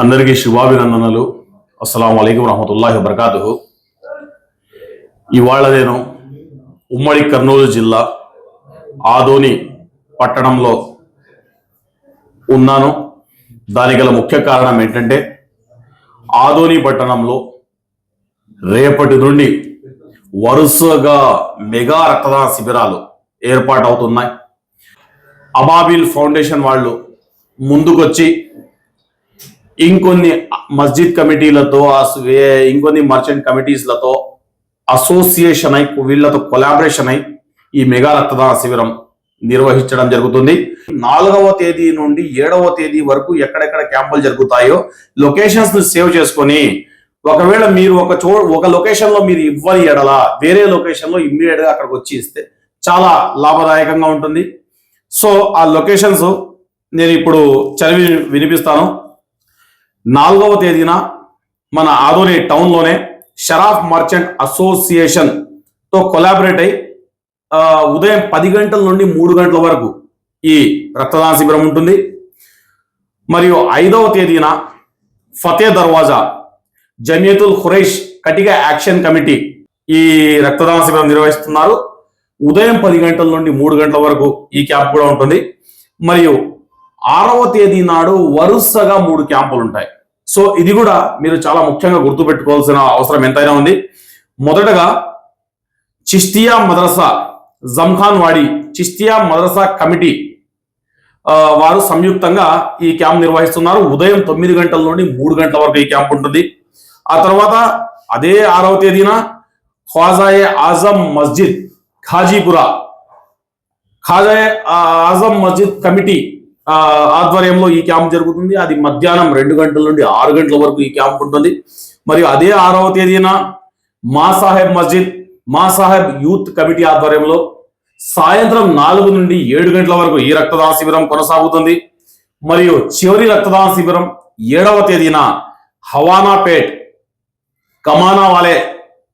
అందరికీ శుభాభినందనలు. అస్సలాము అలైకుం వరహమతుల్లాహి వబర్కాతుహు. ఇవాళ నేను ఉమ్మడి కర్నూలు జిల్లా ఆదోని పట్టణంలో ఉన్నాను. దానికి గల ముఖ్య కారణం ఏంటంటే ఆదోని పట్టణంలో రేపటి నుండి వరుసగా మెగా రక్తదాన శిబిరాలు ఏర్పాటవుతున్నాయి. అబాబిల్ ఫౌండేషన్ వాళ్ళు ముందుకొచ్చి ఇంకొన్ని మస్జిద్ కమిటీలతో ఇంకొన్ని మర్చెంట్ కమిటీస్లతో అసోసియేషన్ అయి వీళ్ళతో కొలాబరేషన్ అయి ఈ మెగా రక్తదాన శిబిరం నిర్వహించడం జరుగుతుంది. 4వ తేదీ నుండి 7వ తేదీ వరకు ఎక్కడెక్కడ క్యాంపులు జరుగుతాయో లొకేషన్స్ ని సేవ్ చేసుకొని ఒకవేళ మీరు ఒక లొకేషన్ లో మీరు ఇవ్వని ఎడలా వేరే లొకేషన్ లో ఇమ్మీడియట్ గా అక్కడికి వచ్చి ఇస్తే చాలా లాభదాయకంగా ఉంటుంది. సో ఆ లొకేషన్స్ నేను ఇప్పుడు చదివి వినిపిస్తాను. 4వ తేదీన మన ఆదోని టౌన్లోనే షరాఫ్ మర్చెంట్ అసోసియేషన్ తో కొలాబరేట్ అయి ఉదయం 10 గంటల నుండి 3 గంటల వరకు ఈ రక్తదాన శిబిరం ఉంటుంది. మరియు 5వ తేదీన ఫతే దర్వాజా జమియతుల్ ఖురైష్ కటిగా యాక్షన్ కమిటీ ఈ రక్తదాన శిబిరం నిర్వహిస్తున్నారు. ఉదయం 10 గంటల నుండి 3 గంటల వరకు ఈ క్యాంప్ కూడా ఉంటుంది. మరియు 6వ తేదీ నాడు వరుసగా 3 క్యాంపులు ఉంటాయి. సో ఇది కూడా మీరు చాలా ముఖ్యంగా గుర్తుపెట్టుకోవాల్సిన అవసరం ఎంతైనా ఉంది. మొదటగా చిష్తియా మద్రసా జంఖాన్ వాడి చిష్తియా మద్రసా కమిటీ వారు సంయుక్తంగా ఈ క్యాంప్ నిర్వహిస్తున్నారు. ఉదయం 9 గంటల నుండి 3 గంటల వరకు ఈ క్యాంప్ ఉంటుంది. ఆ తర్వాత అదే 6వ తేదీన ఖ్వాజాయే ఆజం మస్జిద్ ఖాజీపురా ఖాజాయే ఆజం మస్జిద్ కమిటీ ఆధ్వర్యంలో ఈ క్యాంప్ జరుగుతుంది. అది మధ్యాహ్నం 2 గంటల నుండి 6 గంటల వరకు ఈ క్యాంప్ ఉంటుంది. మరియు అదే 6వ తేదీన మా సాహెబ్ మస్జిద్ మా సాహెబ్ యూత్ కమిటీ ఆధ్వర్యంలో సాయంత్రం 4 నుండి 7 గంటల వరకు ఈ రక్తదాన శిబిరం కొనసాగుతుంది. మరియు చివరి రక్తదాన శిబిరం 7వ తేదీన హవానాపేట్ కమానావాలే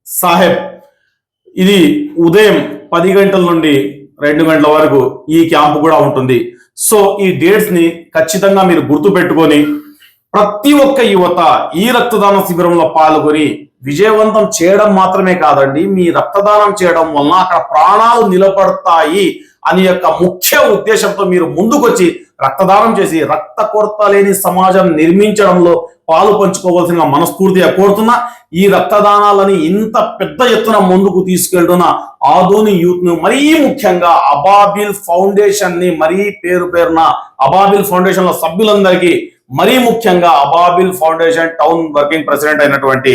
సాహెబ్ ఇది ఉదయం 10 గంటల నుండి 2 గంటల వరకు ఈ క్యాంపు కూడా ఉంటుంది. సో ఈ డేట్స్ ని ఖచ్చితంగా మీరు గుర్తు పెట్టుకొని ప్రతి ఒక్క యువత ఈ రక్తదాన శిబిరంలో పాల్గొని విజయవంతం చేయడం మాత్రమే కాదండి, మీ రక్తదానం చేయడం వలన అక్కడ ప్రాణాలు నిలబడతాయి అని యొక్క ముఖ్య ఉద్దేశంతో మీరు ముందుకొచ్చి రక్తదానం చేసి రక్త కొరత లేని సమాజం నిర్మించడంలో పాలు పంచుకోవాల్సిన మనస్ఫూర్తిగా కోరుతున్నా. ఈ రక్తదానాలని ఇంత పెద్ద ఎత్తున ముందుకు తీసుకెళ్తున్న ఆదోని యూత్ ను మరీ ముఖ్యంగా అబాబిల్ ఫౌండేషన్ ని మరీ పేరున అబాబిల్ ఫౌండేషన్ లో సభ్యులందరికీ మరీ ముఖ్యంగా అబాబిల్ ఫౌండేషన్ టౌన్ వర్కింగ్ ప్రెసిడెంట్ అయినటువంటి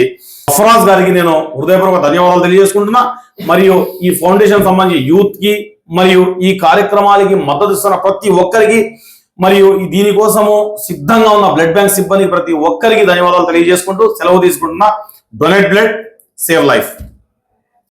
అఫ్రాజ్ గారికి నేను హృదయపూర్వక ధన్యవాదాలు తెలియజేసుకుంటున్నా. మరియు ఈ ఫౌండేషన్ సంబంధించి యూత్ కి మరియు ఈ కార్యక్రమాలకి మద్దతు ఇస్తున్న ప్రతి ఒక్కరికి మరియు దీనికోసము సిద్ధంగా ఉన్న బ్లడ్ బ్యాంక్ సిబ్బంది ప్రతి ఒక్కరికి ధన్యవాదాలు తెలియజేసుకుంటూ సెలవు తీసుకుంటున్నా. Donate blood, save life.